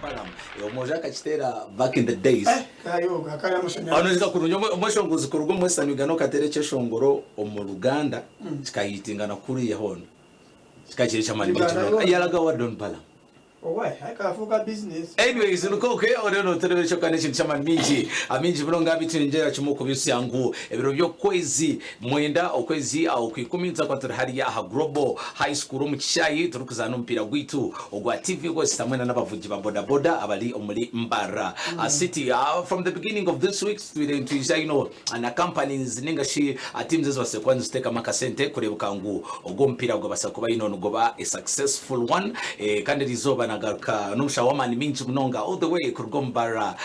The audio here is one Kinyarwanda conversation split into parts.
Palam omoja kachitera back in the days ayo gakaya mushanya anozika kurunyo moshongozi kurugo mwesanyuga no katereke shongoro omu Ruganda kikayitingana kuri yahono kikachire chamani bitino yalaga wa Don Palam. Why? I can focus business. Anyways, nuko oreno television connection chama minji bulonga bitinjera chimoko byosyangu ebiro byo kwezi mwenda okwezi au kwikuminza kwa turahari ya Global High School mu Kishayi turukuzana umpira gwitu ogwa TV go sitamwena n'abavugi ba boda boda abali omuli Mbara city from the beginning of this week to and companies ningashi teams zo sekwanza steka makasente kurebuka ngu ogwo mpira go basakuba ngo ba a successful one kandi rizoba nagaruka numusha wamani minji munonga all the way kurugombara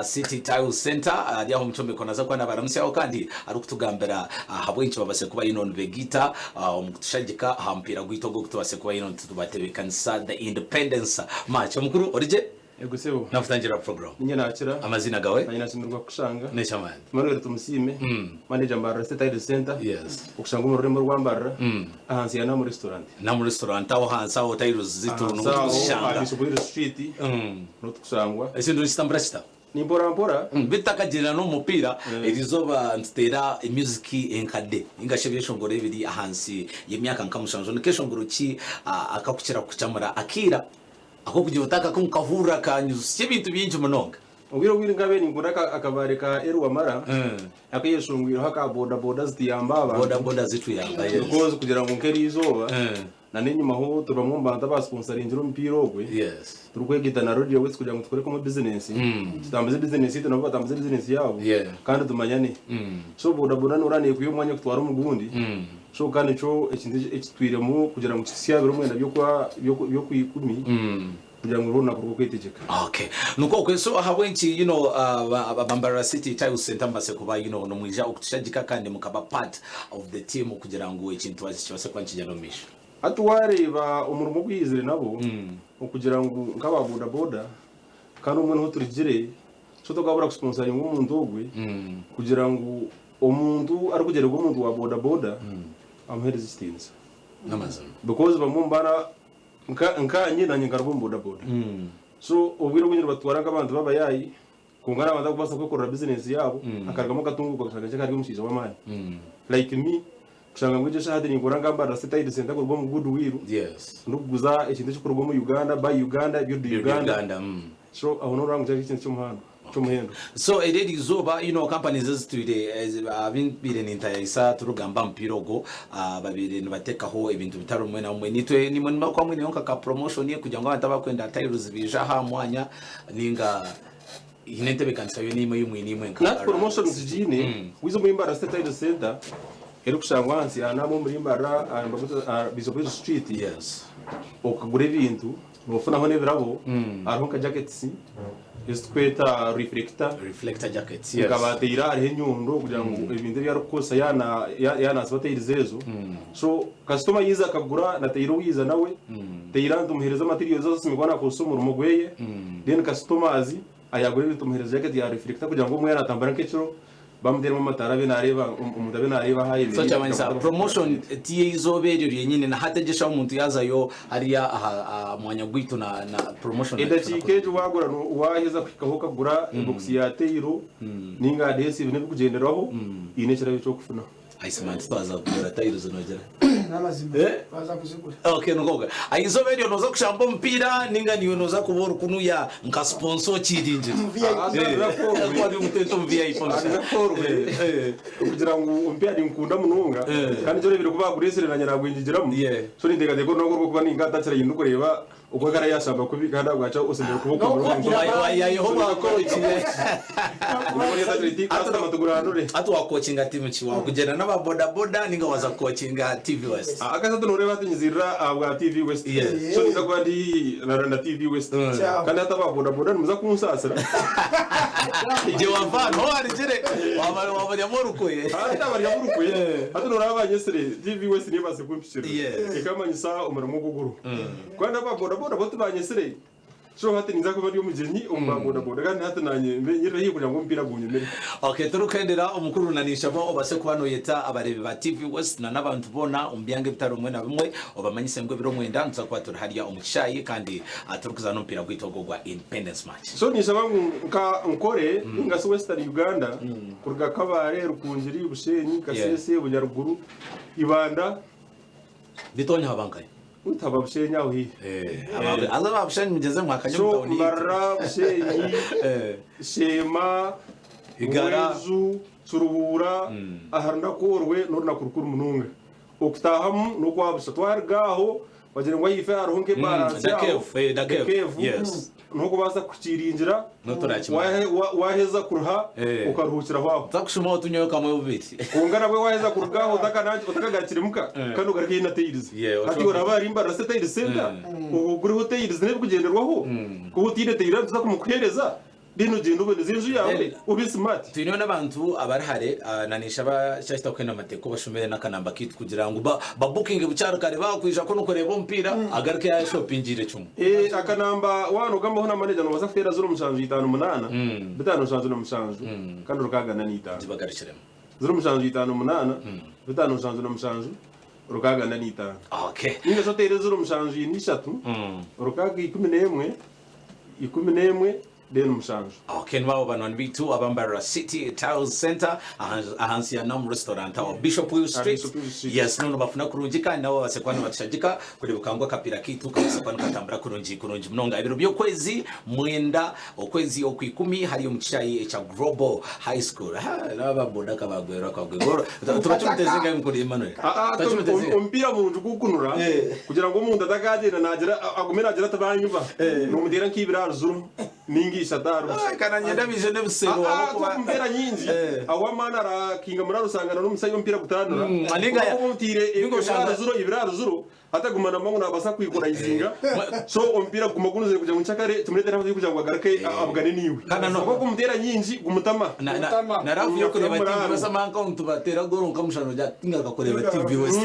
city tile center yaho mchombe konaza kwa nabaramusi aho kandi arukutugambera habwenchi babase kuba begita umutushagika hampira gwito go kutubase kuba tubatebekanisa the independence match mukuru orije Egusebo nafutangira program ninye nakira amazina gawe nanyinasinurwa kushanga nechamani marwere tumusime manager Mbara State Center yes okushanga mu rurembo rwa Mbara ahansi ya namu restaurant aho hansi aho tairos zitu nukushanga bisubira street notukushangwa esindu istambrasta ni mbora bitakagirana no mupira erizoba ntera music enkade ingashebye shongoro ebiri ahansi yemyaka nkamushanjo nikeshongoro ki akakukira kucamura akira ako kujibutaka kumkavura kanyusi ibintu byinji munonga ubiro ngabe ni nguraka akabareka Eruwamara akayeshungwira haka boda zitiyamba boda zitu yamba yes because kugira ngo nkeri izoba na ninyuma ho turabamwe mbanda ba sponsoringira umupira ogwe yes turukwegita na radio wese kugira ngo tukore ko business tutambaze business ito nabo batambaze business yabo kandi tumanyane so boda nuraniye kuyo mwanya kutwara umugundi so kandi cyo ekitwiremo kugira ngo kisiyabire umwenda byo kwikumi kugira ngo rona kuruko kwitegeka okay nuko kweso habwenchi Mbara City Tile Center mbase kuba no mwija okutushagika kandi mukaba part of the team kugira ngo ikintu wase kwankinyanomisha atuwareba umurimo gwizire nabo okugira ngo nkaba boda kandi umwe no turigire so tugabura kusponsoringa umuntu ogwe kugira ngo umuntu ari kugera go umuntu wa boda amhereza istinza namazana because bamumbara nka nyina ngarbo boda so ubwiro bw'nyiro batwara abantu babayayi kungana abantu kubasa gukora business yabo akaragamo gatunguko gushaka cyangwa ari umushize w'amani like me kushanga ngwije shahade ni ngoranga Mbara State Center ko mu goodwill yes nduguza ikintu cyo kurwa mu Uganda by Uganda Uganda so aho no rangu cy'ikintu cy'umuhanda so ededi zoba companies zitwire abinbire nintayisa turugamba mpirogo babire nibatekaho ibintu bitarumwe na umwe nitwe nimwe kwa mwe yonka ka promotion ye kugira ngo abantu bakwenda tailos bija ha mwanya ninga inentebe kanisa yo nimwe y'umwe nka promotion zijine wizo mu Mbara State Center ero kushangwa hansi anamo muri Mbara bisobezo street yes okagure ibintu nofuna ho nebirabo ariho ka jackets kweta reflector jackets yes kabatira ari nyundo kugira ngo ibintu byarukosa yana abatirizezo so customer yiza akagura na tayiro wiza nawe tayira ndumuhereza materials zose migwana ko somura umugweye then customers ayagure tumuhereza jacket ya reflector kugira ngo umwe yanatambara nk'icyo bamderemo matara be nareba umudabe nareba haye so cyamanyisa promotion tiye izobereye nyine na hatagesha umuntu yazayo hariya mwanya gwito na promotion edakikeje wagura waheza kwikaho kagura box ya tayiro ninga adhesive ne kugenderaho inekera bico kufuna aisemant twaza kugura tayiro zonogera namazima baza kuzigura okay ngoga aizobereye noza kushamba umupira ninga niyo noza kubora kunu ya nka sponsor chidinje kwadi muteto VIP kugira ngo umupira nkunda mununga kandi cyo biri kubaguresere na nyaragwingiramo so ndega dego no kuba ninga tatira yindu kureba uko gara yashamba kubikanda bwaca usendera kuboko mu Yehova ko ikine atu wa coaching team chiwa kugenda n'aba boda ninga waza coaching TV West akaza tunureba tunyizira abwa TV West so niza kwandi na TV West kandi ataba boda nimuza kumusasira je wavana ho arijire wabanya morukoye abanya morukoye atunuraba nyesire TV West niba se kumpishira ikamanyisa umurimo guguru kwanda ba boda botu banyesire so hati niza kuba ndi umugenyi umbaboda boda kandi hati nanye nyira hiyo kugira ngo mpira gunyemere. Okay, turukendera umukuru nanisha obase kubano yeta abarebe ba TV West na nabantu bona umbyange bitaro umwe na bimwe obamanyise ngo biro mwenda nza kwa turi hariya umucayi kandi aturukuza no mpira gwitogogwa Independence match. So nisaba nka nkore ingasi Western Uganda kurga kabare rukunjiri Bushenyi Kasese Bunyaruguru Ibanda Bitonya habankaye. utaba Bushenyi aho hi Aza babushenyi mugeze mwakanye so mutawuni. Mbara Bushenyi Shema Igara Uwezu Suruhura aharunda korwe noruna kurukuru mununga okutahamu no kwabusha twargaho bagire ngo yife aronke balance da kev yes nuko baza kukiringira no turakima waheza kuruha ukaruhukira hwaho takushuma utunyoye kamwe ubiti kungana bwe waheza kurugaho utakagakirimuka kandi ugarike inateyiriza ati urabari imbara setayiri center uguri hoteyiriza ne kugenderwaho kubutire teyira tuza kumukuhereza dino gendo uboneza inzu yawe uri smart twino n'abantu abarahare nanisha bashashita kwena amateko bashumere n'akanamba kit kugira ngo ba booking bucyaro kare bakwisha ko nukoreba umpira agaruke ya shoppingire cyumu akanamba wano gambaho na manager no basafera 058 bitano shanzu no mushanzu kandi rukagana n'itanu zibagarishiremo 058 bitano shanzu no mushanzu rukagana n'itanu okay ninga sotere 0mushanzu ni 3 rukaga 11 den mushanju okay nabo bantu bitu abambara City Town Center ahansi ya Nam Restaurant aho Bishop Will Street yes no bafuna kurungi kandi nabo basekwani batashagika kuri bukangwa kapira kitu kasekwani katambara kurungi mnonga ibiro byo kwezi mwenda okwezi okwikumi hariyo mukicayi cha Global High School naba boda kabagwera kwagwera tubacumtezinga mukuri Emmanuel umpira mu nju kukunura kugira ngo umuntu atakagenda nagira agumira agira tabanyumva no mudira nkibira zuru ningisha daru kana nyenda bije ne busero aho mbera nyinji aho amana arakinga muri rusangana n'umusayi w'umpira gutandura aninga ya umutire ibiraro zuru atagumana mangu nabasa kwikora izinga so umpira gumagunuze kugira ngo nchakare tumurete naho kugira ngo agaruke abugane niwe kana no kuko kumutera nyinji gumutama na rafu yo kureba TV basa manka untubatera goro nkamushano ja tinga gakoreba TV wese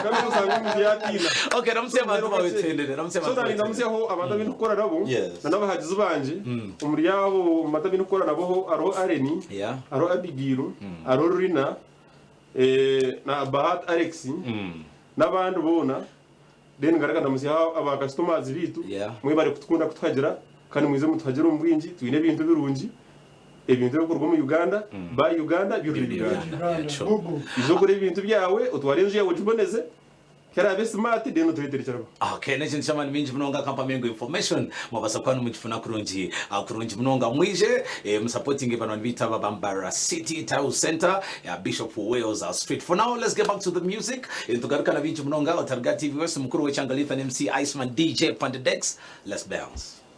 kandi usanga mu yatina okay namuse abantu babitendere namuse so namuse aho abantu bintu gukora nabo nabahagize banje umuri yabo mata bintu gukora nabo aro Areni aro Abigiru aro Rina na Bahat Alex n'abandi bona den garaganda musiha aba customers bitu mwe bari kutukunda kutwagira kandi mwize mutwagira umbwinji twine bintu birungi ebintu bikorwa mu Uganda ba Uganda byuri Uganda izo kuri ibintu byawe utware nje yawe jiboneze kera be smart den turetere cyarabo okay nation shaman minji mnonga kampamengo information mubasa kwanu mujifuna kurungi kurungi mnonga mwije supporting abantu bita Bambara City Town Center ya Bishop Wales Street. For now let's get back to the music tugaruka na binji mnonga otarga TV West mukuru we Changalitha MC Iceman DJ Pandedex. Let's bounce.